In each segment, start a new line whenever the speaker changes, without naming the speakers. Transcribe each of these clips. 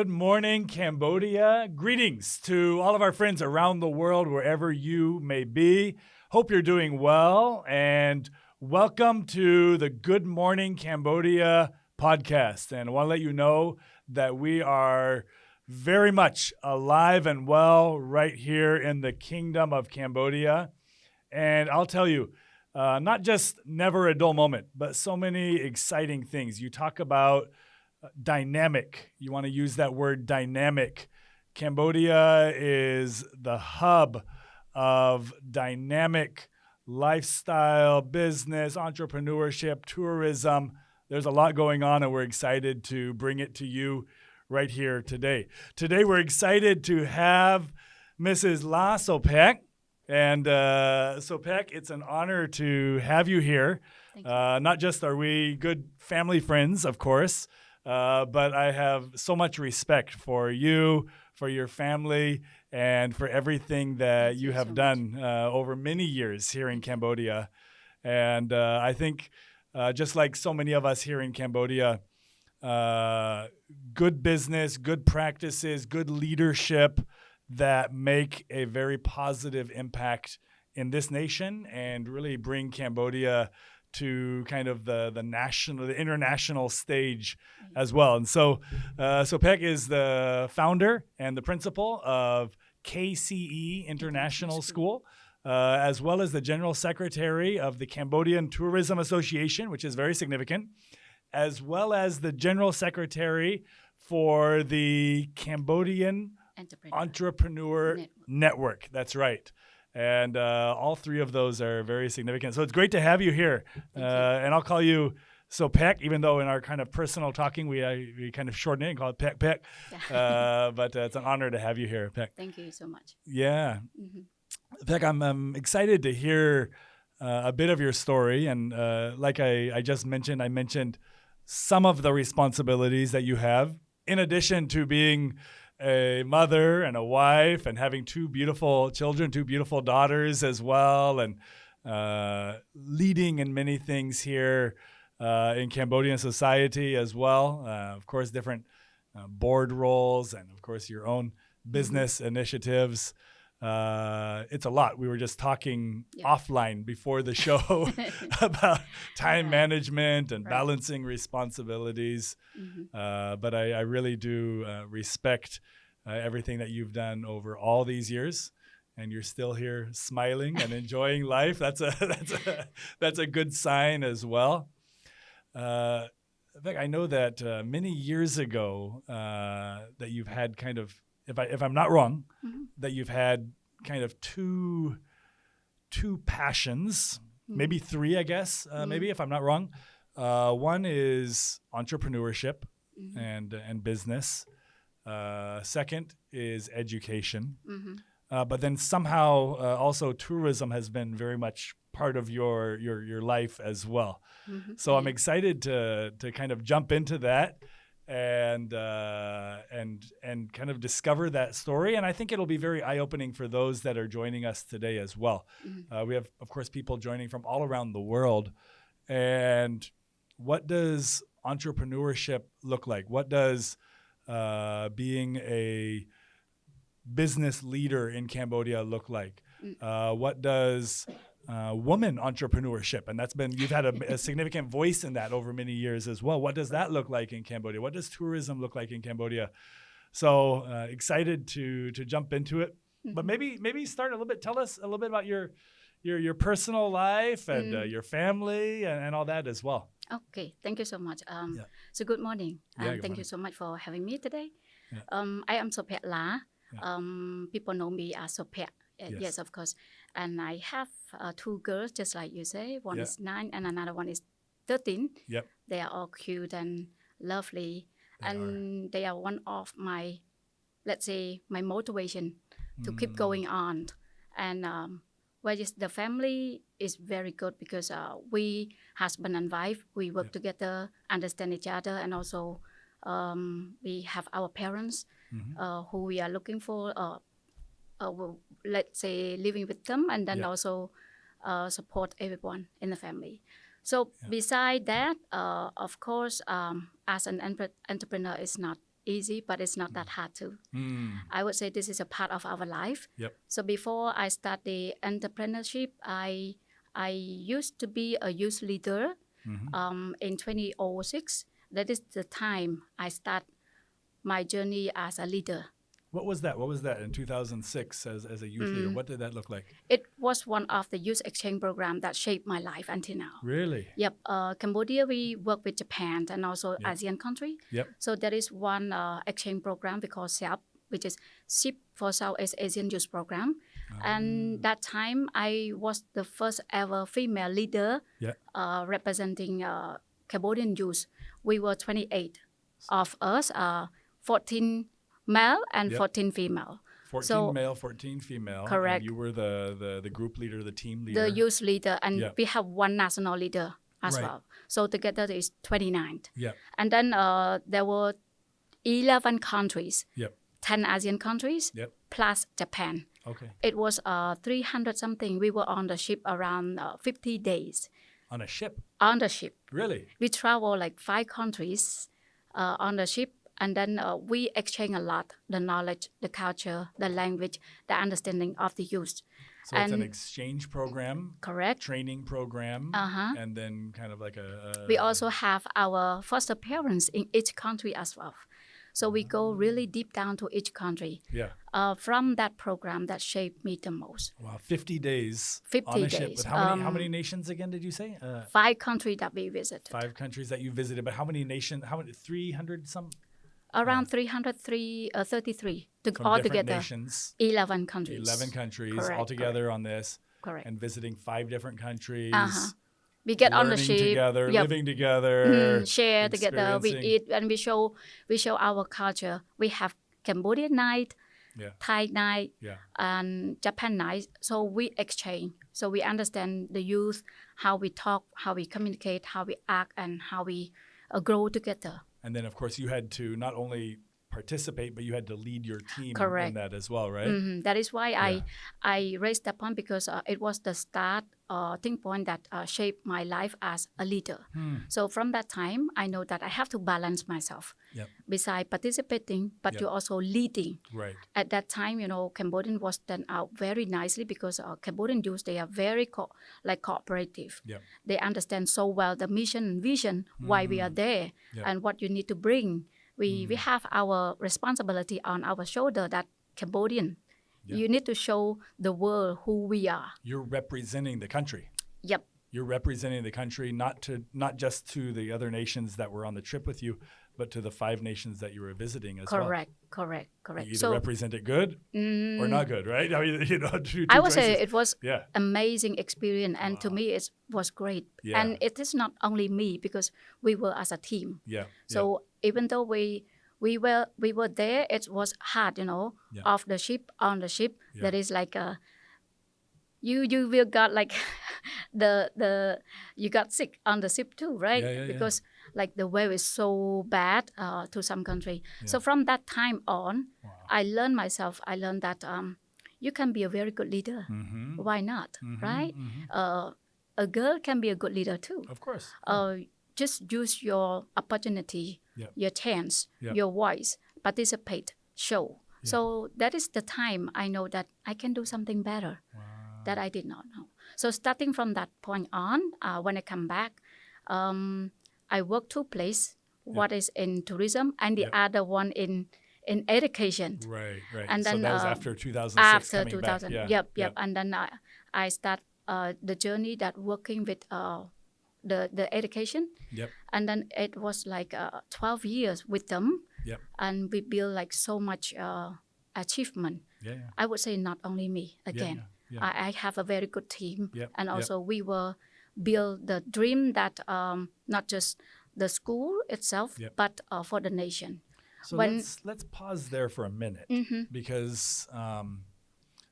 Good morning, Cambodia. Greetings to all of our friends around the world, wherever you may be. Hope you're doing well, and welcome to the Good Morning Cambodia podcast. And I want to let you know that we are very much alive and well right here in the Kingdom of Cambodia. And I'll tell you, not just never a dull moment, but so many exciting things. You talk about dynamic. You want to use that word dynamic. Cambodia is the hub of dynamic lifestyle, business, entrepreneurship, tourism. There's a lot going on, and we're excited to bring it to you right here today. Today, we're excited to have Mrs. Lar Sopheak. And Sopheak, it's an honor to have you here.
Thank you.
Not just are we good family friends, of course, but I have so much respect for you, for your family, and for everything that you have done over many years here in Cambodia. And I think just like so many of us here in Cambodia, good business, good practices, good leadership that make a very positive impact in this nation and really bring Cambodia to kind of the international stage as well. And so Sopheak is the founder and the principal of KCE International School, as well as the general secretary of the Cambodian Tourism Association, which is very significant, as well as the general secretary for the Cambodian Entrepreneur Network. That's right. And all three of those are very significant. So it's great to have you here. And I'll call you Sopheak, even though in our kind of personal talking, we kind of shorten it and call it Peck. But it's an honor to have you here, Peck.
Thank you so much.
Yeah. Peck, I'm excited to hear a bit of your story. And like I just mentioned, I mentioned some of the responsibilities that you have, in addition to being a mother and a wife and having two beautiful children, two beautiful daughters as well, and leading in many things here in Cambodian society as well. Of course, different board roles and, of course, your own business initiatives. It's a lot. We were just talking offline before the show about time management and balancing responsibilities. But I really do respect everything that you've done over all these years, and you're still here smiling and enjoying life. That's a good sign as well. In fact, I know that many years ago that you've had kind of, if I'm not wrong, that you've had kind of two passions, maybe three, I guess, maybe if I'm not wrong. One is entrepreneurship and business. Second is education. But then somehow also tourism has been very much part of your life as well. So I'm excited to kind of jump into that and kind of discover that story. And I think it'll be very eye-opening for those that are joining us today as well. We have, of course, people joining from all around the world. And what does entrepreneurship look like? What does being a business leader in Cambodia look like? What does woman entrepreneurship, and you've had a significant voice in that over many years as well. What does that look like in Cambodia? What does tourism look like in Cambodia? So excited to jump into it. But maybe start a little bit. Tell us a little bit about your personal life and your family and all that as well.
Okay, thank you so much. So good morning. Thank you so much for having me today. I am Sopheak Lar. People know me as Sopheak. Yes, of course. And I have two girls, just like you say. One is 9 and another one is 13. They are all cute and lovely. They are one of my, let's say, my motivation to keep going on. And the family is very good because we, husband and wife, we work together, understand each other, and also we have our parents who we are looking for, let's say, living with them, and then also support everyone in the family. So beside that, of course, as an entrepreneur, it's not easy, but it's not that hard too. I would say this is a part of our life.
Yep.
So before I start the entrepreneurship, I used to be a youth leader in 2006. That is the time I start my journey as a leader.
What was that? What was that in 2006 as a youth leader? What did that look like?
It was one of the youth exchange program that shaped my life until now.
Really?
Yep. Cambodia, we work with Japan and also ASEAN country.
Yep.
So there is one exchange program we call SEAP, which is SIP for Southeast Asian Youth Program. And that time, I was the first ever female leader representing Cambodian youth. We were 28 of us, 14 male and 14 female.
14 male, 14 female.
Correct.
And you were the group leader, the team leader.
The youth leader, and we have one national leader as well. So together there is 29.
Yeah.
And then there were 11 countries,
Yep.
10 ASEAN countries, plus Japan.
Okay.
It was 300 something. We were on the ship around 50 days.
On a ship?
On the ship.
Really?
We travel like 5 countries on the ship. And then we exchange a lot, the knowledge, the culture, the language, the understanding of the youth.
So it's an exchange program.
Correct.
Training program. And then kind of like a...
We also have our foster parents in each country as well. So we go really deep down to each country.
Yeah.
From that program that shaped me the most.
Wow, 50 days
50
on a ship.
days.
With how many nations again did you say?
5 countries that we visited.
5 countries that you visited, but how many nations? 300 some?
Around 333
From
altogether.
Nations.
11 countries.
11 countries
Correct,
altogether on this.
Correct.
And visiting 5 different countries.
We get on the
learning
ship,
together, living together,
share together. We
experiencing.
eat and we show our culture. We have Cambodian night, Thai night, and Japan night. So we exchange. So we understand the youth, how we talk, how we communicate, how we act, and how we grow together.
And then, of course, you had to not only participate, but you had to lead your team
Correct.
in that as well, right?
That is why I raised that point, because it was the start thing point that shaped my life as a leader. So from that time, I know that I have to balance myself. Besides participating, but you're also leading.
Right.
At that time, Cambodian was done out very nicely, because Cambodian youth, they are very cooperative. They understand so well the mission and vision, why we are there, and what you need to bring. We have our responsibility on our shoulder that Cambodian. You need to show the world who we are.
You're representing the country.
Yep.
You're representing the country, not just to the other nations that were on the trip with you, but to the 5 nations that you were visiting as well.
Correct.
You either represent it good or not good, right? I mean, two
I would
choices.
say it was amazing experience, and to me it was great. And it is not only me, because we were as a team. So even though we were there, it was hard, off the ship, on the ship. That is like you will got like you got sick on the ship too, right? Because like the weather is so bad to some country. So from that time on, I learned that you can be a very good leader. Why not, right? A girl can be a good leader too.
Of course.
Just use your opportunity, your chance, your voice, participate, show. So that is the time I know that I can do something better that I did not know. So starting from that point on, when I come back, I work 2 places. One is in tourism and the other one in education.
Right.
And then
so that was after 2006
After
coming
2000,
back.
Yep. And then I start the journey that working with the education. And then it was like 12 years with them. And we built like so much achievement. I would say not only me again. I have a very good team. And also we were build the dream that not just the school itself, but for the nation.
So let's pause there for a minute, because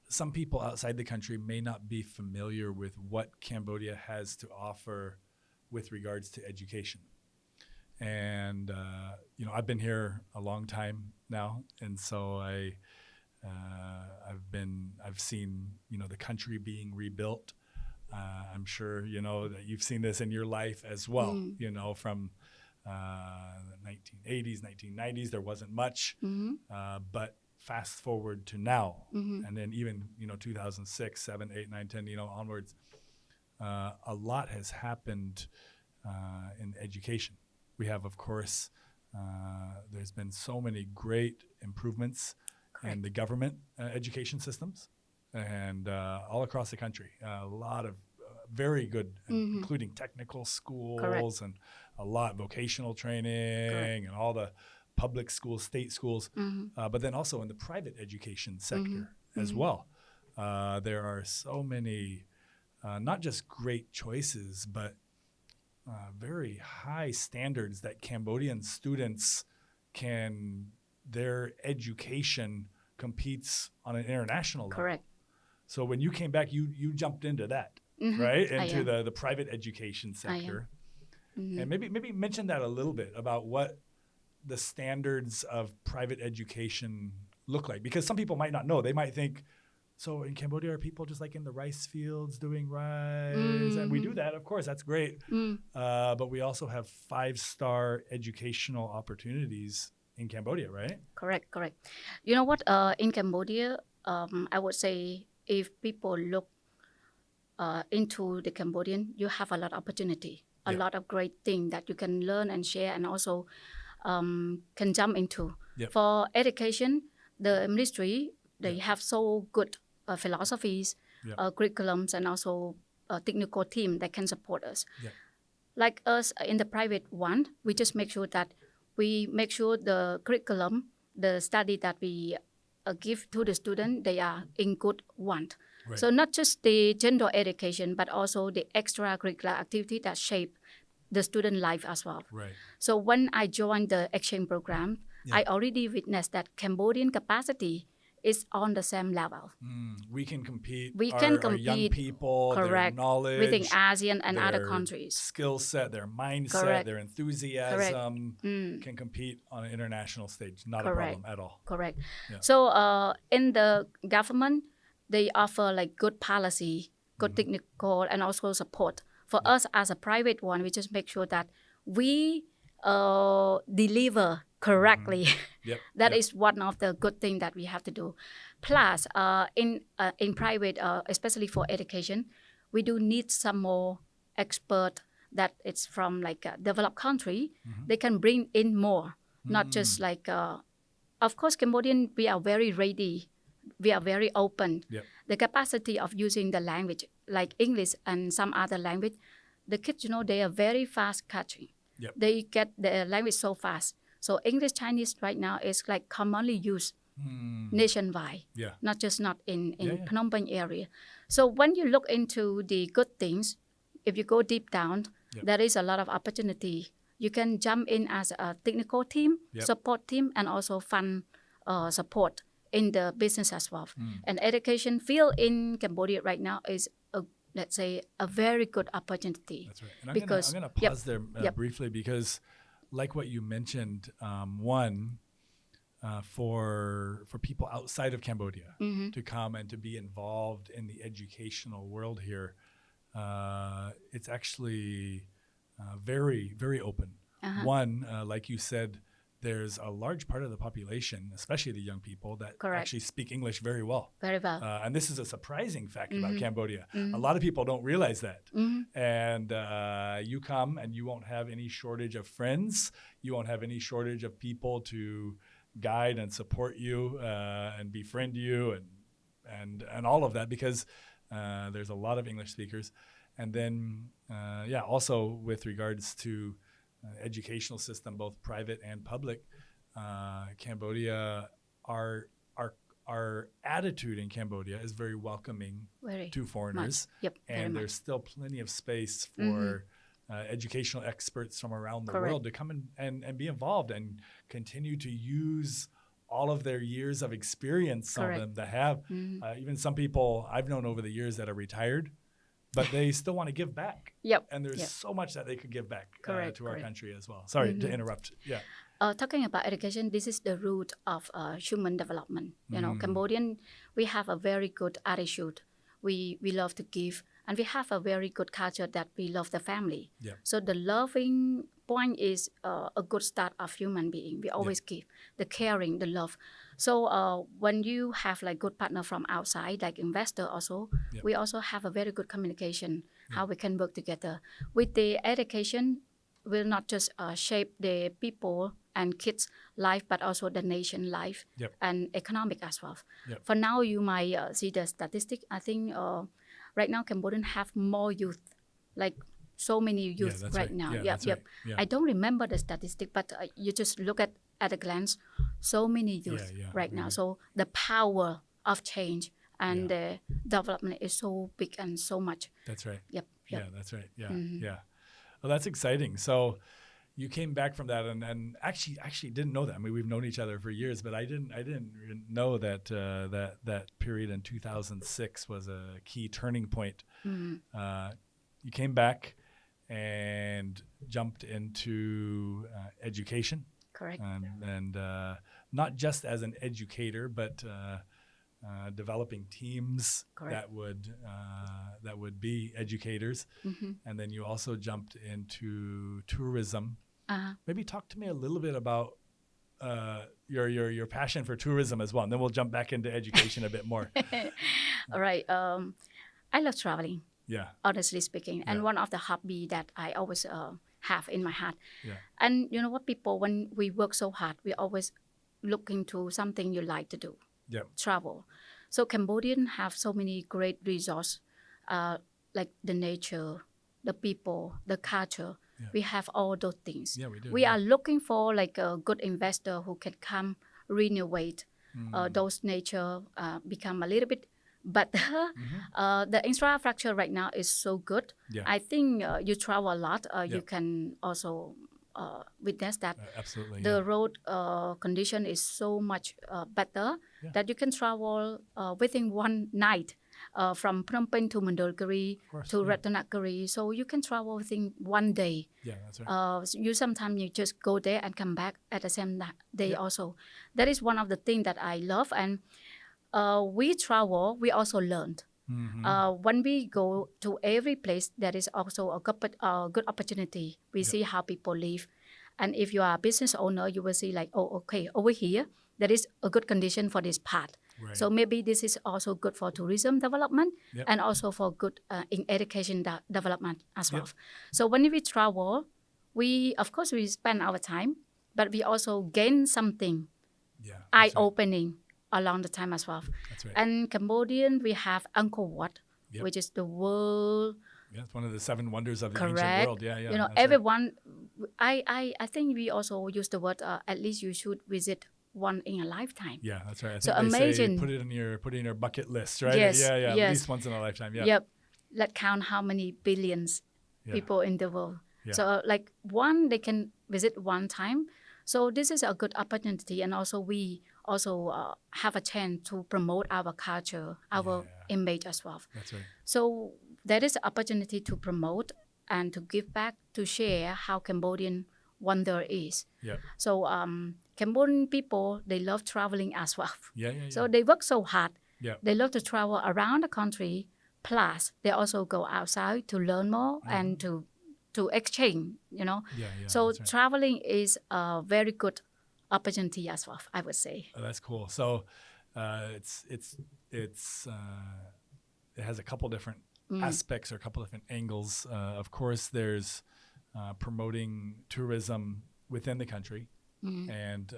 some people outside the country may not be familiar with what Cambodia has to offer with regards to education. And I've been here a long time now, and so I've seen the country being rebuilt. I'm sure that you've seen this in your life as well. From the 1980s, 1990s, there wasn't much. But fast forward to now, and then even 2006, 7, 8, 9, 10, onwards, a lot has happened in education. We have, of course, there's been so many great improvements in the government education systems, and all across the country, a lot of very good, including technical schools and a lot vocational training and all the public schools, state schools, but then also in the private education sector as well. There are so many, not just great choices, but very high standards that Cambodian students their education competes on an international level.
Correct.
So when you came back, you jumped into that, right? Into the private education sector. And maybe mention that a little bit about what the standards of private education look like. Because some people might not know. They might think, so in Cambodia, are people just like in the rice fields doing rice? And we do that, of course, that's great. But we also have 5-star educational opportunities in Cambodia, right?
Correct. You know what? In Cambodia, I would say if people look into the Cambodian, you have a lot of opportunity, a lot of great things that you can learn and share, and also can jump into. For education, the ministry, they have so good philosophies, curriculums, and also a technical team that can support us. Like us in the private one, we just make sure that we make sure the curriculum, the study that we give to the student, they are in good one. So not just the general education, but also the extracurricular activity that shape the student life as well. So when I joined the exchange program, I already witnessed that Cambodian capacity is on the same level.
We can compete.
Our
young people, their knowledge,
within ASEAN and other
their
countries.
Skill set, their mindset, their enthusiasm can compete on an international stage. Not a problem at all.
Correct. So in the government, they offer like good policy, good technical, and also support. For us as a private one, we just make sure that we deliver correctly. That is one of the good things that we have to do. Plus, in private, especially for education, we do need some more expert that it's from like a developed country. They can bring in more, not just like, of course, Cambodian, we are very ready. We are very open. The capacity of using the language, like English and some other language, the kids, they are very fast catching. They get the language so fast. So English, Chinese right now is like commonly used nationwide, not in Phnom Penh area. So when you look into the good things, if you go deep down, there is a lot of opportunity. You can jump in as a technical team, support team, and also fund support in the business as well. And education field in Cambodia right now is let's say a very good opportunity.
That's right. And I'm going to pause there briefly because like what you mentioned, for people outside of Cambodia to come and to be involved in the educational world here, it's actually very, very open. Like you said, there's a large part of the population, especially the young people, that actually speak English very well.
Very well.
And this is a surprising fact about Cambodia. A lot of people don't realize that. And you come and you won't have any shortage of friends. You won't have any shortage of people to guide and support you and befriend you and all of that because there's a lot of English speakers. And then, also with regards to educational system, both private and public, Cambodia, our attitude in Cambodia is very welcoming to foreigners. And there's still plenty of space for educational experts from around the world to come and be involved and continue to use all of their years of experience, some of them that have. Even some people I've known over the years that are retired, but they still want to give back. And there's so much that they could give back to our country as well. Sorry to interrupt.
Talking about education, this is the root of human development. Cambodian, we have a very good attitude. We love to give and we have a very good culture that we love the family.
Yeah.
So the loving point is a good start of human being. We always give the caring, the love. So when you have like good partner from outside, like investor also, we also have a very good communication, how we can work together. With the education, will not just shape the people and kids' life, but also the nation life and economic as well. For now, you might see the statistic. I think right now Cambodian have more youth, like so many youth right now.
Right. Yeah.
I don't remember the statistic, but you just look at a glance, so many youth right now. So the power of change and the development is so big and so much.
That's right.
Yep.
Yeah, that's right. Yeah, yeah. Well, that's exciting. So you came back from that, and actually didn't know that. I mean, we've known each other for years, but I didn't know that that period in 2006 was a key turning point. You came back and jumped into education.
Correct.
And not just as an educator, but developing teams that would be educators. And then you also jumped into tourism. Maybe talk to me a little bit about your passion for tourism as well, and then we'll jump back into education a bit more.
All right. I love traveling.
Yeah.
Honestly speaking, and one of the hobby that I always have in my heart.
Yeah.
And you know what, people, when we work so hard, we always look into something you like to do.
Yeah.
Travel. So Cambodian have so many great resources, like the nature, the people, the culture. Yeah. We have all those things.
Yeah, we do.
We are looking for like a good investor who can come renovate those nature, become a little bit better. The infrastructure right now is so good. Yeah. I think you travel a lot. You can also witness that.
Absolutely.
The road condition is so much better that you can travel within one night from Phnom Penh to Mandaluyong to Ratanakiri. So you can travel within one day.
Yeah, that's right.
You sometimes you just go there and come back at the same day also. That is one of the things that I love. And we travel, we also learned. When we go to every place, there is also a good opportunity. We see how people live. And if you are a business owner, you will see like, oh, okay, over here, there is a good condition for this part. Right. So maybe this is also good for tourism development and also for good in education development as well. So when we travel, of course, we spend our time, but we also gain something eye-opening along the time as well.
That's right.
And Cambodian, we have Angkor Wat, which is the world.
Yeah, it's one of the 7 wonders of the ancient world. Yeah.
You know, everyone. Right. I think we also use the word. At least you should visit one in a lifetime.
Yeah, that's right. I think
so
they
imagine
say put it in your bucket list, right?
Yes,
yeah.
Yes.
At least once in a lifetime. Yeah.
Yep. Let's count how many billions people in the world. Yeah. So like one, they can visit one time. So this is a good opportunity, and also we also have a chance to promote our culture, our image as well.
That's right.
So there is an opportunity to promote and to give back, to share how Cambodian wonder is. Yeah. So Cambodian people, they love traveling as well.
Yeah.
So they work so hard.
Yeah.
They love to travel around the country. Plus, they also go outside to learn more and to exchange, you know. So traveling is a very good opportunity as well, I would say.
Oh, that's cool. So it has a couple different aspects or a couple different angles. Of course, there's promoting tourism within the country and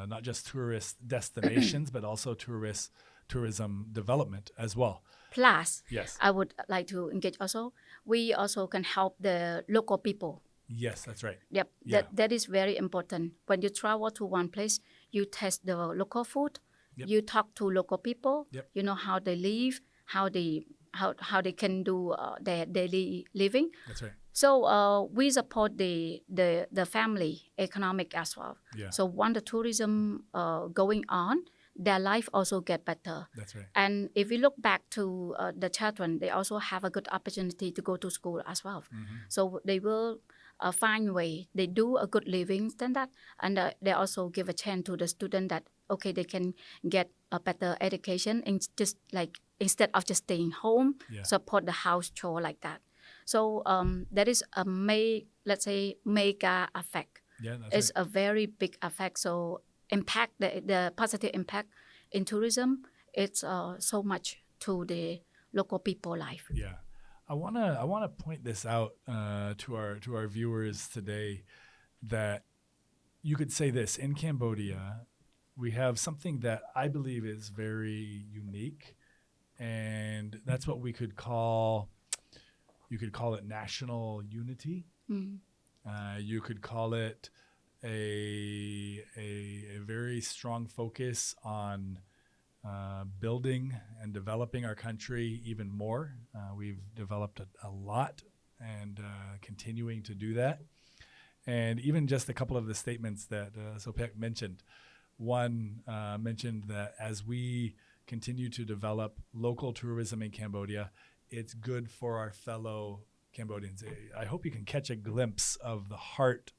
not just tourist destinations, but also tourism development as well.
Plus, I would like to engage also. We also can help the local people.
Yes, that's right.
Yep, that is very important. When you travel to one place, you taste the local food. You talk to local people. You know how they live, how they can do their daily living.
That's right.
So we support the family economic as well. So when the tourism going on, their life also get better.
That's right.
And if we look back to the children, they also have a good opportunity to go to school as well. So they will find way. They do a good living standard, and they also give a chance to the student that okay, they can get a better education in just like instead of just staying home, support the house chore like that. So that is a let's say mega effect. It's a very big effect. So impact the positive impact in tourism. It's so much to the local people life.
Yeah, I wanna point this out to our viewers today, that you could say this: in Cambodia, we have something that I believe is very unique, and that's what you could call it national unity. You could call it a very strong focus on building and developing our country even more. We've developed a lot and continuing to do that. And even just a couple of the statements that Sopheak mentioned. One mentioned that as we continue to develop local tourism in Cambodia, it's good for our fellow Cambodians. I hope you can catch a glimpse of the heart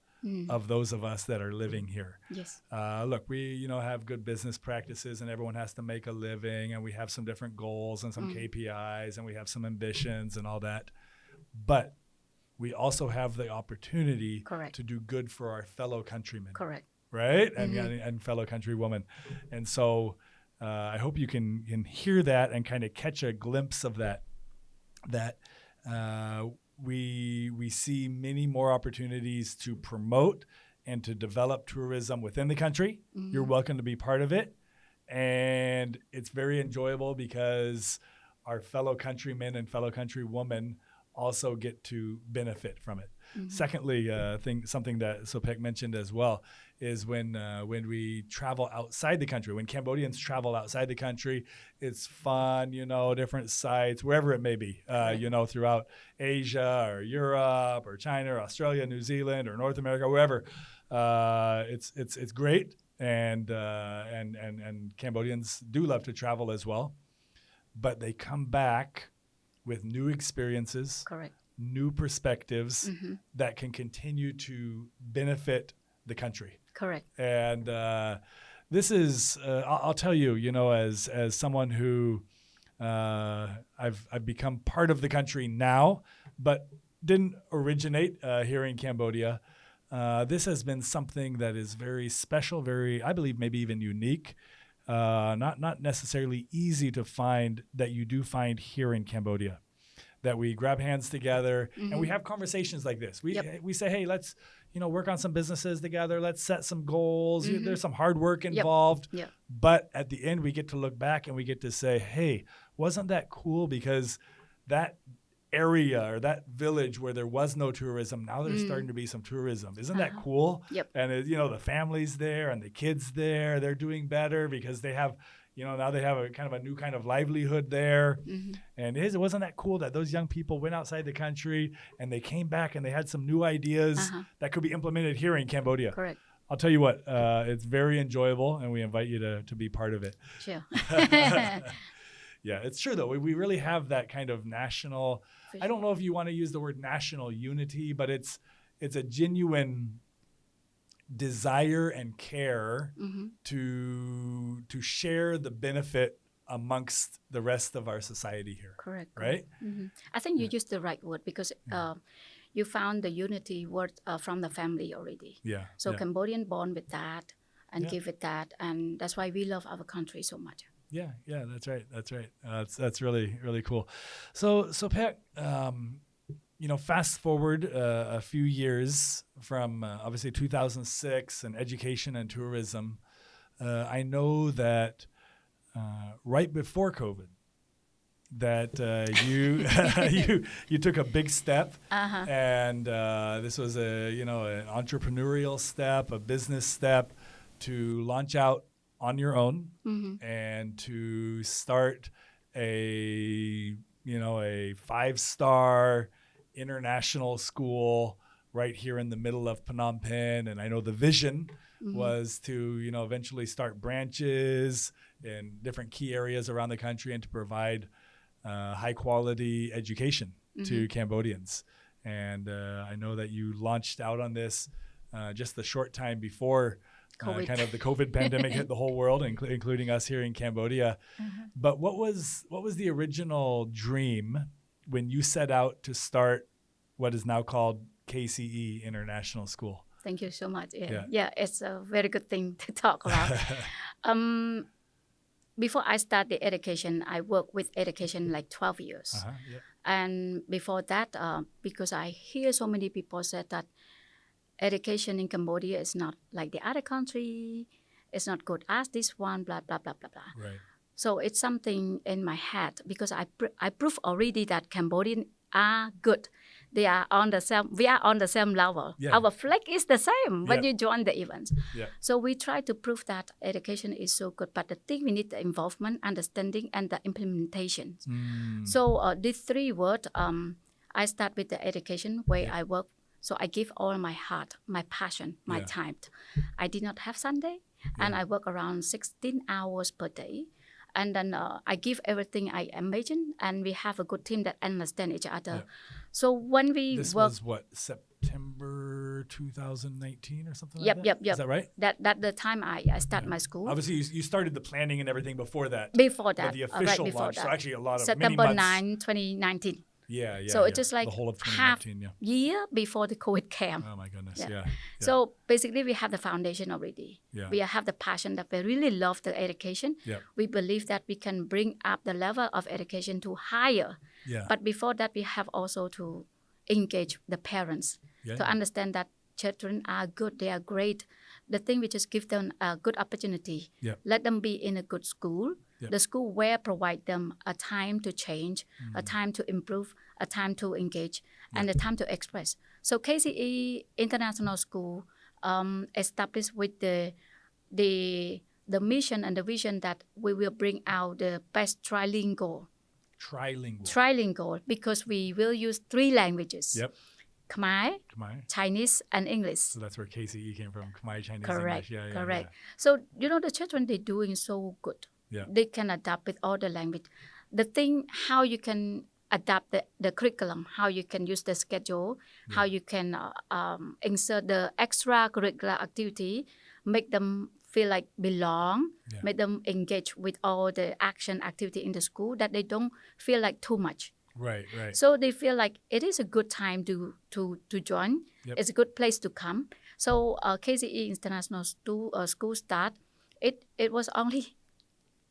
of those of us that are living here.
Yes.
Look, we have good business practices, and everyone has to make a living, and we have some different goals and some KPIs, and we have some ambitions and all that. But we also have the opportunity to do good for our fellow countrymen.
Correct.
Right? And fellow countrywomen. And so I hope you can hear that and kind of catch a glimpse of that we see many more opportunities to promote and to develop tourism within the country. You're welcome to be part of it. And it's very enjoyable because our fellow countrymen and fellow countrywomen also get to benefit from it. Secondly, something that Sopheak mentioned as well is when we travel outside the country, when Cambodians travel outside the country, it's fun, different sites, wherever it may be, throughout Asia or Europe or China or Australia, New Zealand or North America, wherever. It's great, and Cambodians do love to travel as well, but they come back with new experiences, new perspectives that can continue to benefit the country.
Correct.
And this is, I'll tell you, as someone who I've become part of the country now, but didn't originate here in Cambodia. This has been something that is very special, I believe maybe even unique. Not necessarily easy to find, that you do find here in Cambodia, that we grab hands together and we have conversations like this. We say, hey, let's work on some businesses together. Let's set some goals. There's some hard work involved, but at the end we get to look back and we get to say, hey, wasn't that cool? Because that area or that village where there was no tourism, now there's starting to be some tourism. Isn't that cool? And the families there and the kids there, they're doing better because they have, now they have a kind of a new kind of livelihood there. And wasn't that cool that those young people went outside the country and they came back and they had some new ideas that could be implemented here in Cambodia?
Correct.
I'll tell you what, it's very enjoyable, and we invite you to be part of it.
Sure.
Yeah, it's true, though. We really have that kind of national, I don't know if you want to use the word national unity, but it's a genuine desire and care to share the benefit amongst the rest of our society here.
Correct.
Right?
I think you used the right word because you found the unity word from the family already. So Cambodian born with that and give it that, and that's why we love our country so much.
Yeah, that's right. That's really, really cool. So Pat, fast forward a few years from obviously 2006 and education and tourism. I know that right before COVID, that you took a big step, and this was an entrepreneurial step, a business step, to launch out on your own and to start a 5-star international school right here in the middle of Phnom Penh. And I know the vision was to eventually start branches in different key areas around the country and to provide high quality education to Cambodians. And I know that you launched out on this just a short time before
COVID.
Kind of the COVID pandemic hit the whole world, including us here in Cambodia. But what was the original dream when you set out to start what is now called KCE International School?
Thank you so much. Yeah, it's a very good thing to talk about. Before I start the education, I worked with education like 12 years. And before that, because I hear so many people said that education in Cambodia is not like the other country, it's not good as this one, blah, blah, blah, blah, blah.
Right.
So it's something in my head because I prove already that Cambodians are good. They are on the same, we are on the same level. Yeah. Our flag is the same when you join the events. Yeah. So we try to prove that education is so good, but the thing we need the involvement, understanding, and the implementation. So these three words, I start with the education where I work. So I give all my heart, my passion, my time. I did not have Sunday, and I work around 16 hours per day. And then I give everything I imagine, and we have a good team that understand each other. Yeah. So when we
this
work,
was what, September 2019 or something like that? Yep. Is that right?
That the time I start my school.
Obviously, you started the planning and everything before that.
Before that,
but the official launch. That. So actually, a lot of
September
many months.
9, 2019.
Yeah.
So it's just like
the whole of
half year before the COVID came.
Oh my goodness, yeah.
So basically we have the foundation already. Yeah. We have the passion that we really love the education. Yeah. We believe that we can bring up the level of education to higher. Yeah. But before that, we have also to engage the parents to understand that children are good, they are great. The thing we just give them a good opportunity. Yeah. Let them be in a good school. Yep. The school where provide them a time to change, a time to improve, a time to engage, and a time to express. So KCE International School established with the mission and the vision that we will bring out the best trilingual. Trilingual, because we will use 3 languages. Yep. Khmer, Chinese, and English.
So that's where KCE came from, Khmer, Chinese,
Correct.
English.
Correct. So, the children, they're doing so good. Yeah. They can adapt with all the language. The thing, how you can adapt the curriculum, how you can use the schedule, how you can insert the extracurricular activity, make them feel like belong, make them engage with all the action activity in the school, that they don't feel like too much.
Right.
So they feel like it is a good time to join. Yep. It's a good place to come. So KCE International School start. It was only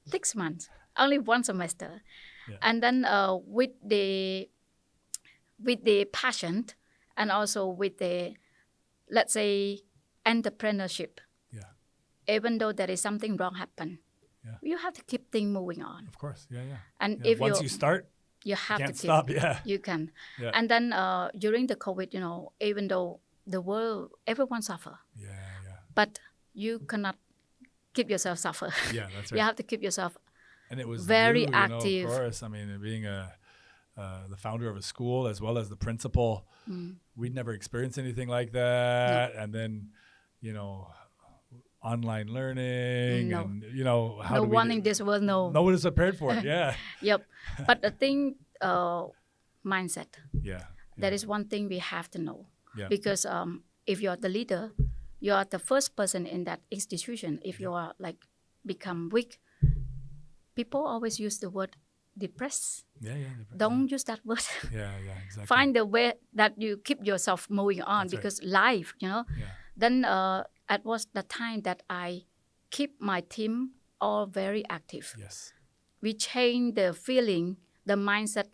6 months, only 1 semester, and then with the passion, and also with the, let's say, entrepreneurship. Yeah. Even though there is something wrong happen, you have to keep things moving on.
Of course, yeah.
And if
once you start,
you have
can't
to
stop. Yeah,
you can. Yeah. And then during the COVID, even though the world, everyone suffer. Yeah. But you cannot keep yourself suffer. Yeah, that's right. You have to keep yourself
and it was
very active.
Of course, I mean, being the founder of a school as well as the principal, we'd never experienced anything like that. No. And then, online learning and, how
no one in this world, no
one is prepared for it. Yeah.
Yep. But the thing, mindset. Yeah. That is one thing we have to know. Yeah. Because if you're the leader, you are the first person in that institution. If you are like become weak, people always use the word depressed. Don't use that word. Yeah, exactly. Find the way that you keep yourself moving on. That's because life, Then it was the time that I keep my team all very active. Yes. We change the feeling, the mindset,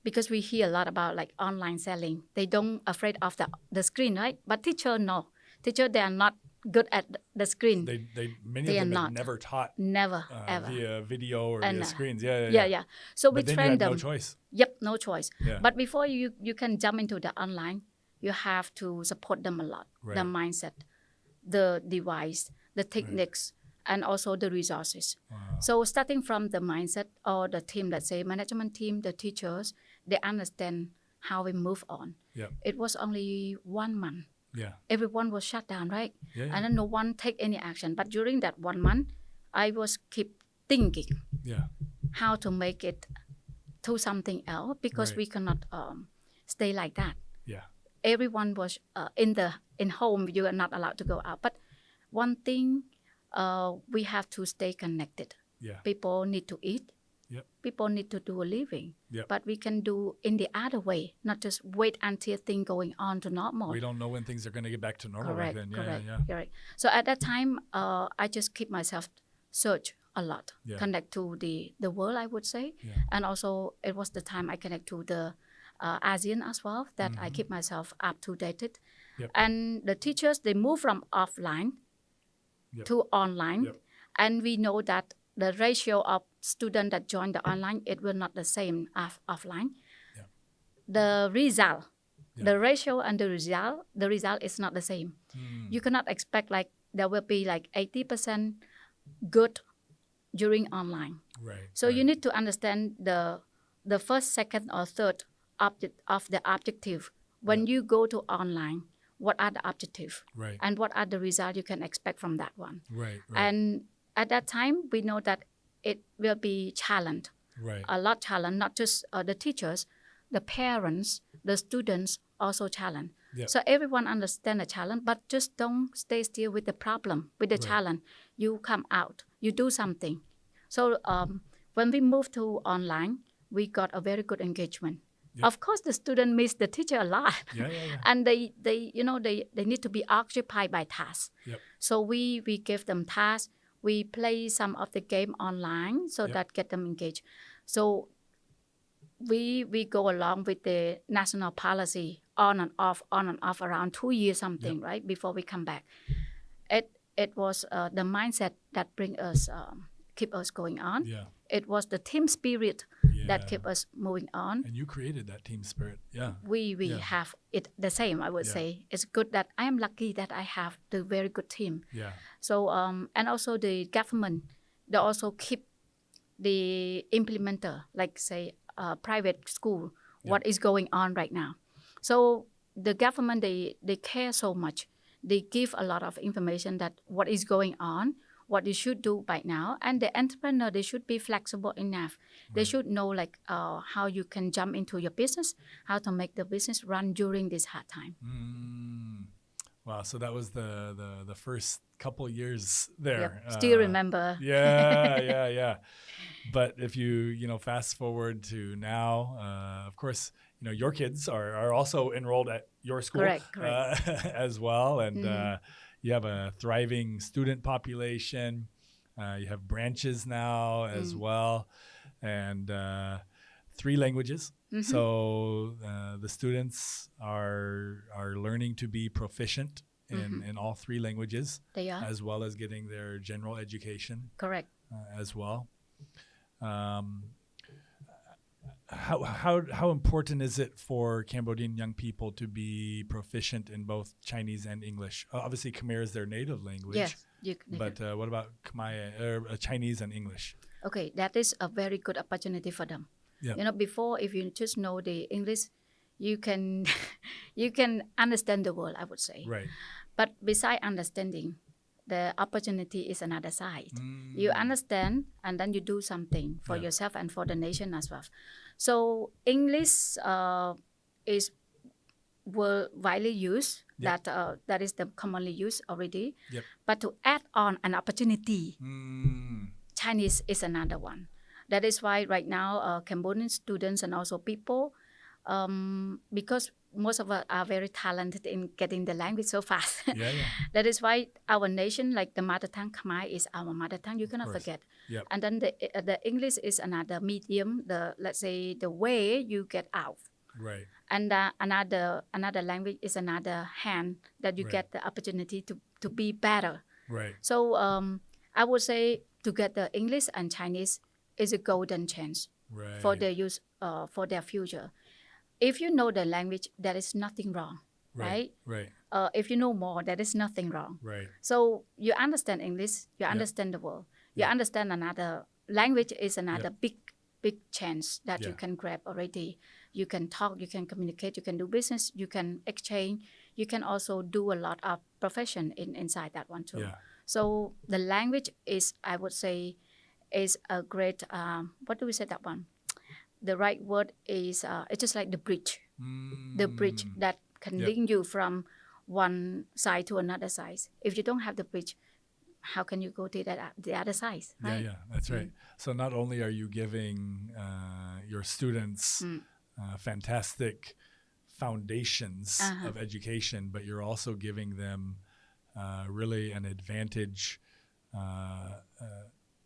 because we hear a lot about like online selling. They don't afraid of the screen, right? But teacher, no. Teacher, they are not good at the screen.
Many of them have never taught.
Never, ever.
Via video or via screens.
Yeah. So we train them.
No choice.
Yep, no choice. Yeah. But before you can jump into the online, you have to support them a lot. Right. The mindset, the device, the techniques, and also the resources. Wow. So starting from the mindset or the team, let's say management team, the teachers, they understand how we move on. Yep. It was only 1 month. Yeah. Everyone was shut down, right? Yeah. And then no one take any action. But during that 1 month, I was keep thinking how to make it to something else, because we cannot stay like that. Yeah. Everyone was in home. You are not allowed to go out. But one thing, we have to stay connected.
Yeah.
People need to eat.
Yep.
People need to do a living.
Yep.
But we can do in the other way, not just wait until things going on to normal.
We don't know when things are going to get back to normal.
Correct,
back then.
correct,
Yeah.
correct. So at that time, I just keep myself search a lot,
Yeah.
connect to the world, I would say.
Yeah.
And also it was the time I connect to the ASEAN as well, that I keep myself up to date.
Yep.
And the teachers, they move from offline
Yep.
to online.
Yep.
And we know that the ratio of students that join the online, it will not the same as offline.
Yeah.
The result,
Yeah.
the ratio and the result is not the same. You cannot expect like there will be like 80% good during online.
Right.
So you need to understand the first, second, or third object of the objective. When you go to online, what are the objectives?
Right.
And what are the results you can expect from that one?
Right.
And at that time, we know that it will be challenge,
Right.
a lot challenge, not just the teachers, the parents, the students also challenge.
Yep.
So everyone understand the challenge, but just don't stay still with the problem, with the
Right.
challenge. You come out, you do something. So when we moved to online, we got a very good engagement.
Yep.
Of course, the student miss the teacher a lot,
Yeah. Yeah.
and they need to be occupied by tasks.
Yep.
So we give them tasks. We play some of the game online so
Yep.
that get them engaged. So we go along with the national policy on and off around 2 years something,
Yep.
right, before we come back. It was the mindset that bring us keep us going on.
Yeah.
It was the team spirit
Yeah.
that kept us moving on.
And you created that team spirit. Yeah.
We
Yeah.
have it the same, I would
Yeah.
say. It's good that I am lucky that I have the very good team.
Yeah.
So and also the government, they also keep the implementer, like say private school, what is going on right now. So the government, they care so much. They give a lot of information that what is going on, what you should do right now. And the entrepreneur, they should be flexible enough. They should know like how you can jump into your business, how to make the business run during this hard time.
Wow. So that was the first couple years there.
Yep. Still remember.
Yeah. But if you fast forward to now, of course, your kids are also enrolled at your school.
Correct.
As well. And you have a thriving student population. You have branches now as well. And 3 languages. So the students are learning to be proficient in all 3 languages.
They are.
As well as getting their general education.
Correct.
As well. How important is it for Cambodian young people to be proficient in both Chinese and English? Obviously, Khmer is their native language.
Yes.
But what about Khmer, Chinese and English?
Okay, that is a very good opportunity for them.
Yeah.
Before, if you just know the English, you can you can understand the world, I would say.
Right.
But beside understanding, the opportunity is another side. You understand, and then you do something for yourself and for the nation as well. So English is widely used.
Yep.
That is the commonly used already.
Yep.
But to add on an opportunity, Chinese is another one. That is why right now Cambodian students and also people, because most of us are very talented in getting the language so fast.
Yeah.
That is why our nation, like the mother tongue, Khmer is our mother tongue. You cannot forget.
Yep.
And then the English is another medium. Let's say the way you get out.
Right.
And another language is another hand that you get the opportunity to be better.
Right.
So I would say to get the English and Chinese is a golden chance for their use for their future. If you know the language, there is nothing wrong, right?
Right.
If you know more, there is nothing wrong.
Right.
So you understand English, you understand the world, you understand another language is another big chance that you can grab already. You can talk, you can communicate, you can do business, you can exchange, you can also do a lot of profession inside that one too.
Yeah.
So the language is, I would say, is a great, what do we say that one? The right word is, it's just like the bridge. The bridge that can link you from one side to another side. If you don't have the bridge, how can you go to the other side, right?
Yeah, that's right. So not only are you giving your students fantastic foundations of education, but you're also giving them really an advantage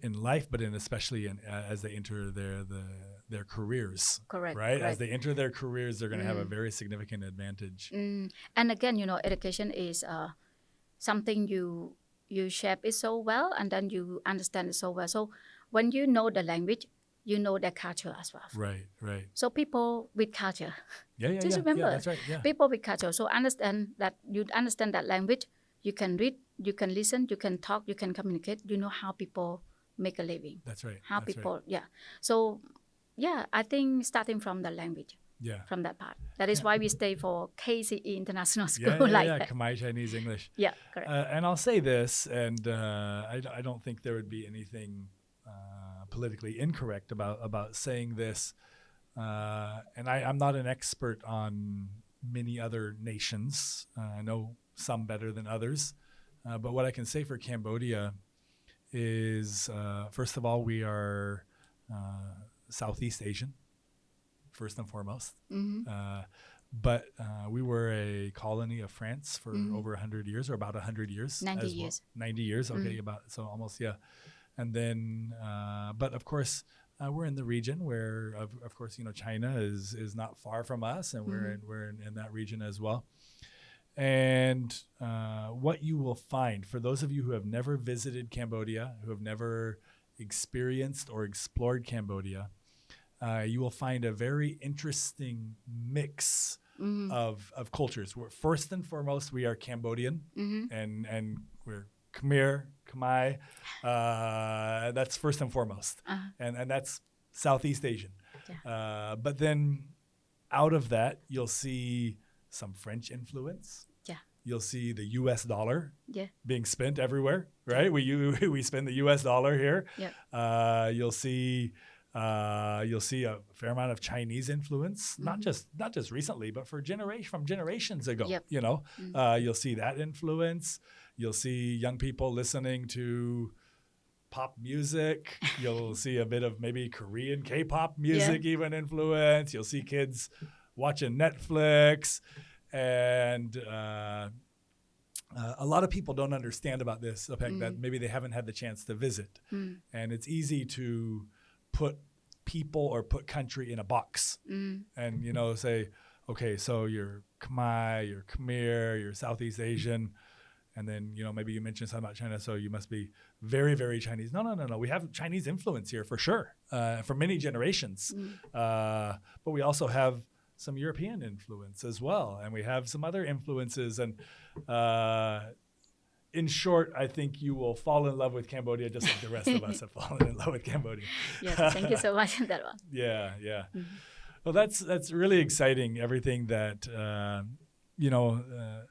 in life, but especially as they enter their careers.
Correct.
Right? As they enter their careers, they're going to have a very significant advantage.
And again, education is something you shape it so well, and then you understand it so well. So when you know the language, you know their culture as well.
Right.
So people with culture.
Just
remember,
that's right. Yeah.
People with culture. So understand that you understand that language. You can read, you can listen, you can talk, you can communicate. You know how people make a living.
That's right.
How people, So, I think starting from the language. From that part. That is why we stay for KCE International School.
That. Khmer, Chinese, English.
Yeah, correct.
And I'll say this, and I don't think there would be anything politically incorrect about saying this. And I'm not an expert on many other nations. I know some better than others. But what I can say for Cambodia is, first of all, we are Southeast Asian, first and foremost. But we were a colony of France for over 100 years, or about 100 years.
90 years.
90 years, okay, so almost, And then, but of course, we're in the region where, of course, China is not far from us, and we're in that region as well. And what you will find, for those of you who have never visited Cambodia, who have never experienced or explored Cambodia, you will find a very interesting mix of cultures. First and foremost, we are Cambodian, and we're Khmer, Khmer. That's first and foremost, and that's Southeast Asian. But then, out of that, you'll see some French influence. You'll see the U.S. dollar being spent everywhere, right? We spend the U.S. dollar here. You'll see a fair amount of Chinese influence, not just recently, but from generations ago. You'll see that influence. You'll see young people listening to pop music. You'll see a bit of maybe Korean K-pop music even influence. You'll see kids watching Netflix. And a lot of people don't understand about this, Sopheak, that maybe they haven't had the chance to visit. And it's easy to put people or put country in a box and, say, okay, so you're Khmer, you're Khmer, you're Southeast Asian. And then, maybe you mentioned something about China, so you must be very, very Chinese. No. We have Chinese influence here for sure, for many generations. But we also have some European influence as well, and we have some other influences. And in short, I think you will fall in love with Cambodia just like the rest of us have fallen in love with Cambodia.
Yes, thank you so much on that one.
Yeah. Well, that's really exciting, everything that,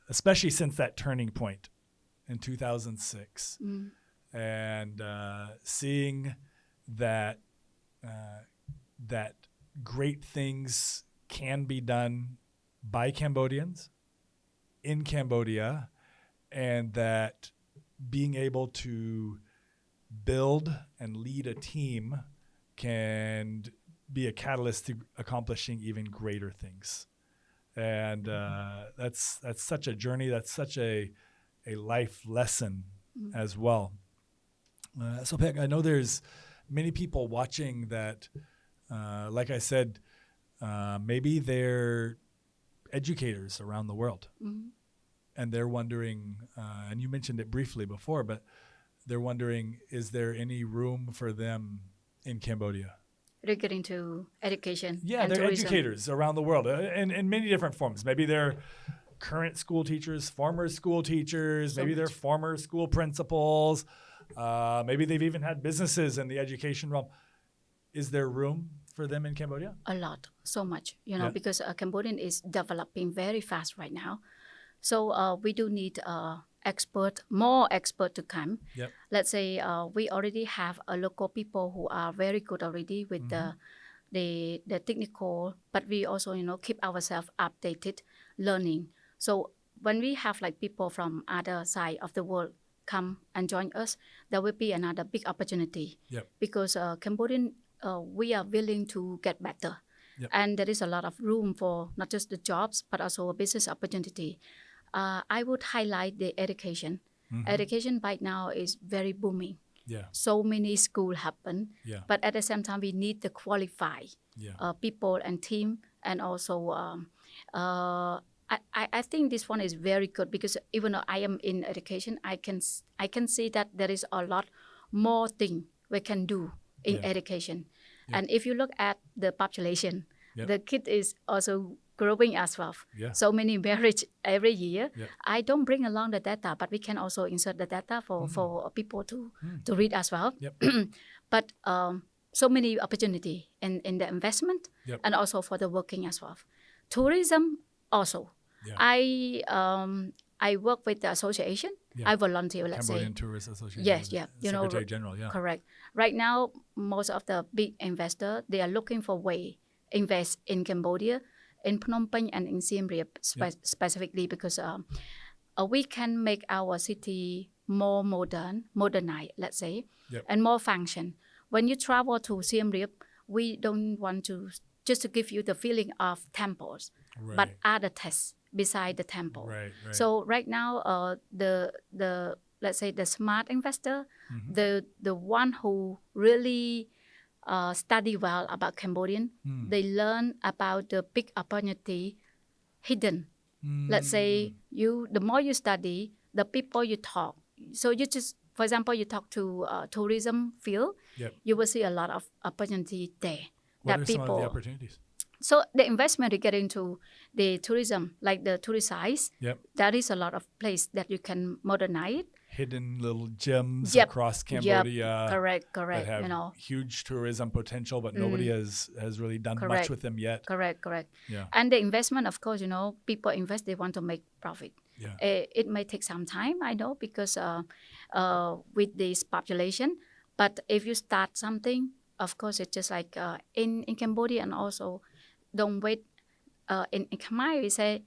especially since that turning point in 2006. And seeing that great things can be done by Cambodians in Cambodia, and that being able to build and lead a team can be a catalyst to accomplishing even greater things. And that's such a journey. That's such a life lesson as well. So, Peg, I know there's many people watching that, like I said, maybe they're educators around the world. And they're wondering, and you mentioned it briefly before, but they're wondering, is there any room for them in Cambodia?
Regarding to education.
Yeah,
and
they're
tourism.
Educators around the world in many different forms. Maybe they're current school teachers, former school teachers, maybe they're former school principals. Maybe they've even had businesses in the education realm. Is there room for them in Cambodia?
A lot, so much, because Cambodian is developing very fast right now. So we do need more expert to come. Let's say we already have a local people who are very good already with the technical, but we also keep ourselves updated, learning. So when we have like people from other side of the world come and join us, there will be another big opportunity.
Yep.
Because Cambodian, we are willing to get better.
Yep.
And there is a lot of room for not just the jobs, but also a business opportunity. I would highlight the education. Education right now is very booming.
Yeah.
So many schools happen.
Yeah.
But at the same time, we need to qualify people and team. And also, I think this one is very good because even though I am in education, I can see that there is a lot more thing we can do in education. And if you look at the population, the kid is also growing as well. So many marriage every year. I don't bring along the data, but we can also insert the data for people to read as well. But so many opportunity in the investment and also for the working as well. Tourism also. I work with the association. I volunteer, let's say.
Cambodian Tourist Association.
Yes, yeah.
Secretary General,
Correct. Right now, most of the big investors, they are looking for way invest in Cambodia, in Phnom Penh and in Siem Reap specifically because we can make our city more modernized, let's say, and more function. When you travel to Siem Reap, we don't want to just to give you the feeling of temples, but other tests beside the temple. So right now, the let's say the smart investor, the one who really study well about Cambodian, they learn about the big opportunity hidden. Let's say the more you study, the people you talk. So you just, for example, you talk to tourism field, you will see a lot of opportunity there.
What are some of the opportunities?
So the investment you get into the tourism, like the tourist sites, there is a lot of place that you can modernize.
Hidden little gems across Cambodia.
Correct.
That have huge tourism potential, but nobody has really done much with them yet.
Correct.
Yeah.
And the investment, of course, people invest, they want to make profit. It may take some time, I know, because with this population. But if you start something, of course, it's just like in Cambodia and also don't wait. In Khmer, we say,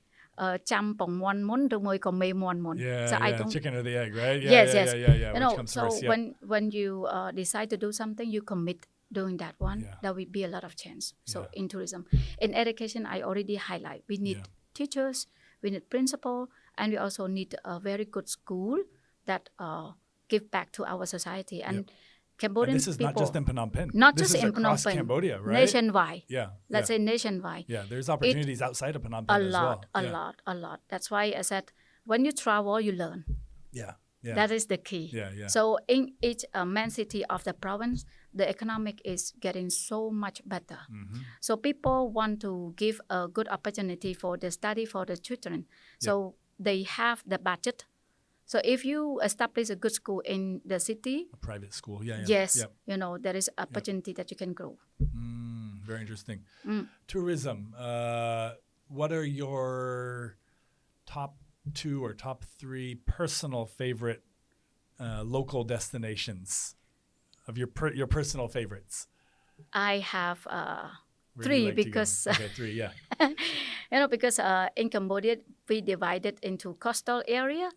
chăm bồng mon mun rồi mới có mê mon mun.
So I don't. Chicken or the egg, right?
Yes.
Which comes
so
first,
when you decide to do something, you commit doing that one. There will be a lot of chance. So in tourism, in education, I already highlight we need teachers, we need principal, and we also need a very good school that give back to our society and. Cambodian
and this is
people,
not just in Phnom Penh.
Not
this
just
is
in Phnom Penh.
Cambodia, right?
Nationwide. Let's say nationwide.
Yeah, there's opportunities outside of Phnom Penh
as well. A lot. That's why I said, when you travel, you learn.
Yeah.
That is the key. So in each main city of the province, the economic is getting so much better. So people want to give a good opportunity for the study for the children. So they have the budget. So if you establish a good school in the city,
a private school,
yes, there is opportunity that you can grow.
Very interesting. Tourism. What are your top 2 or top 3 personal favorite local destinations of your personal favorites?
I have 3 because
3,
because in Cambodia we divided into coastal area.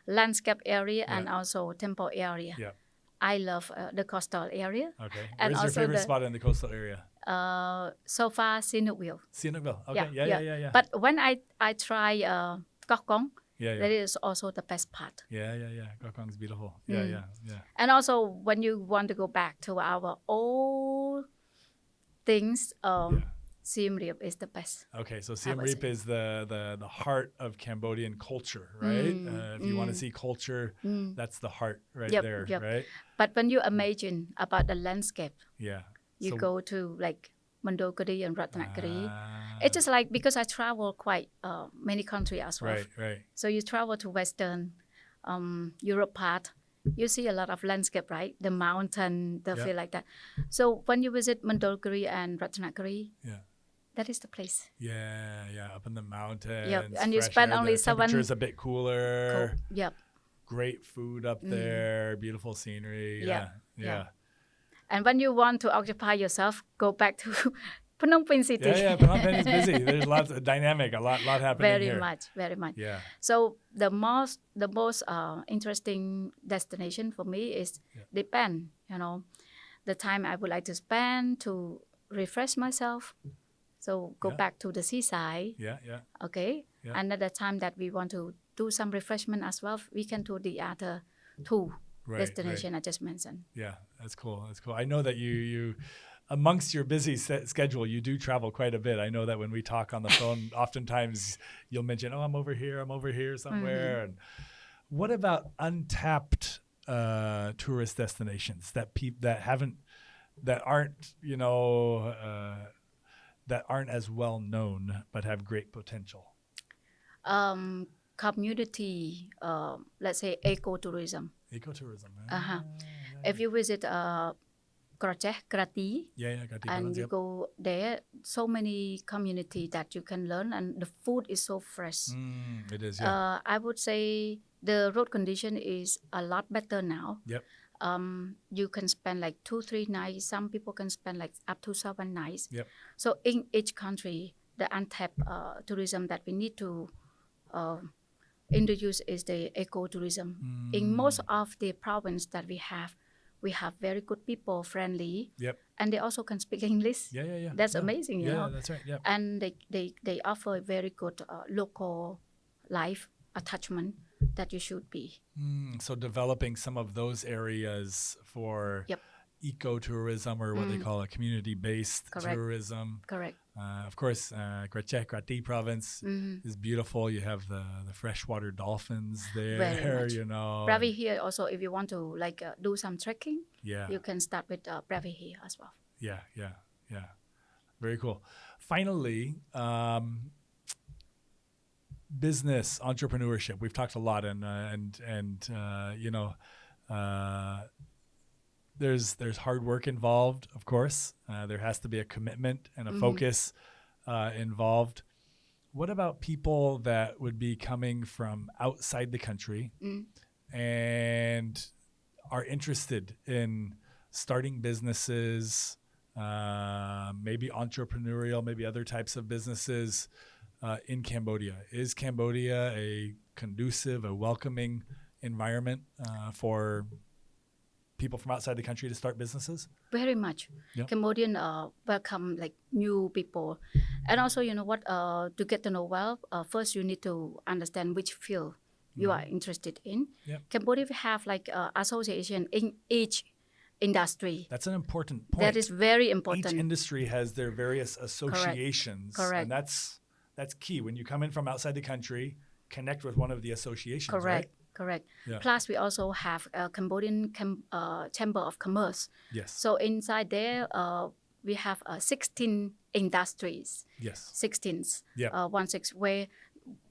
Landscape area and also temple area. I love the coastal area.
Okay. Where's your favorite spot in the coastal area?
So far, Sihanoukville.
Sihanoukville. Okay. Yeah.
But when I try Koh Kong, that is also the best part.
Yeah. Koh Kong's beautiful. Yeah.
And also when you want to go back to our old things, Siem Reap is the best.
Okay, so Siem Reap is the heart of Cambodian culture, right? If you want to see culture, that's the heart there, right?
But when you imagine about the landscape, you go to like Mandaluyong and Ratnagiri. It's just like, because I travel quite many countries as well.
Right.
So you travel to Western Europe part, you see a lot of landscape, right? The mountain, the feel like that. So when you visit Mandaluyong and Ratnagiri, that is the place.
Yeah, up in the mountains.
And you spend only 7.
Temperature's a bit cooler.
Cool.
Great food up there. Beautiful scenery. Yeah.
And when you want to occupy yourself, go back to Phnom Penh City.
Yeah, Phnom Penh is busy. There's lots of dynamic, a lot happening here.
Very much.
Yeah.
So the most interesting destination for me is depend. The time I would like to spend to refresh myself. So go back to the seaside.
Yeah.
Okay.
Yeah.
Another time that we want to do some refreshment as well, we can do the other two destination I just mentioned.
Yeah, that's cool. I know that you amongst your busy schedule, you do travel quite a bit. I know that when we talk on the phone, oftentimes you'll mention, I'm over here somewhere. And what about untapped tourist destinations that aren't as well known but have great potential?
Community, let's say ecotourism.
Ecotourism.
If you visit Krati, and you go there, so many community that you can learn, and the food is so fresh.
It is. Yeah.
I would say the road condition is a lot better now.
Yep.
You can spend like 2-3 nights. Some people can spend like up to 7 nights.
Yep.
So in each country, the untapped tourism that we need to introduce is the ecotourism. In most of the province that we have very good people, friendly.
Yep.
And they also can speak English.
Yeah.
That's amazing, you know.
Yeah, that's right. Yep.
And they offer very good local life attachment that you should be.
So developing some of those areas for ecotourism, or what they call a community-based tourism.
Correct.
Of course, Krati province is beautiful. You have the freshwater dolphins there.
Very much. Bravi here also, if you want to do some trekking, you can start with Bravi here as well.
Yeah. Very cool. Finally, business entrepreneurship. We've talked a lot, there's hard work involved, of course. There has to be a commitment and a focus involved. What about people that would be coming from outside the country and are interested in starting businesses, maybe entrepreneurial, maybe other types of businesses in Cambodia? Is Cambodia a conducive, a welcoming environment for people from outside the country to start businesses?
Very much. Yep. Cambodian welcome new people. And also, to get to know well, first you need to understand which field you are interested in.
Yep.
Cambodia we have association in each industry.
That's an important point.
That is very important.
Each industry has their various associations.
Correct.
And that's key. When you come in from outside the country, connect with one of the associations,
Correct.
right?
Correct.
Yeah.
Plus, we also have a Cambodian Chamber of Commerce.
Yes.
So inside there, we have 16 industries.
Yes.
16.
Yeah.
16 where.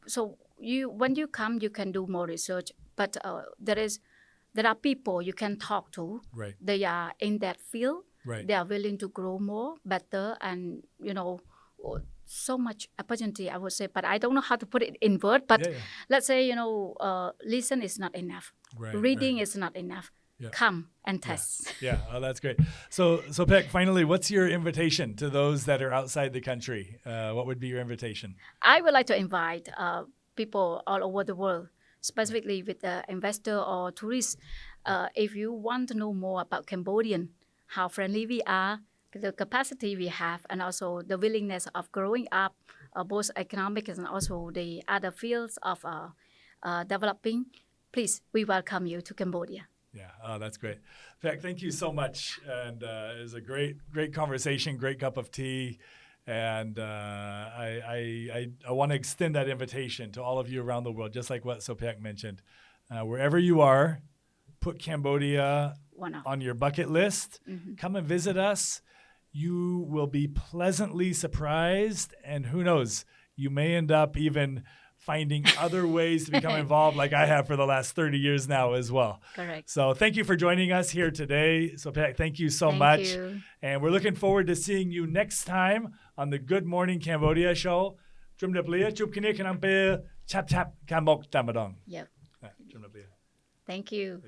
So when you come, you can do more research. But there are people you can talk to.
Right.
They are in that field.
Right.
They are willing to grow more, better, and so much opportunity, I would say, but I don't know how to put it in word. But let's say, listen is not enough.
Right,
Reading is not enough.
Yeah.
Come and test.
Yeah. Oh, that's great. So Sopheak, finally, what's your invitation to those that are outside the country? What would be your invitation?
I would like to invite people all over the world, specifically with the investor or tourists. If you want to know more about Cambodian, how friendly we are, the capacity we have, and also the willingness of growing up, both economic and also the other fields of developing, please, we welcome you to Cambodia.
Yeah, oh, that's great. In fact, thank you so much. And it was a great conversation, great cup of tea. And I want to extend that invitation to all of you around the world, just like what Sopheak mentioned. Wherever you are, put Cambodia on your bucket list. Come and visit us. You will be pleasantly surprised, and who knows, you may end up even finding other ways to become involved like I have for the last 30 years now as well.
Correct.
So thank you for joining us here today. Sopheak, thank you so much.
Thank you.
And we're looking forward to seeing you next time on the Good Morning Cambodia show. Yep.
Thank you.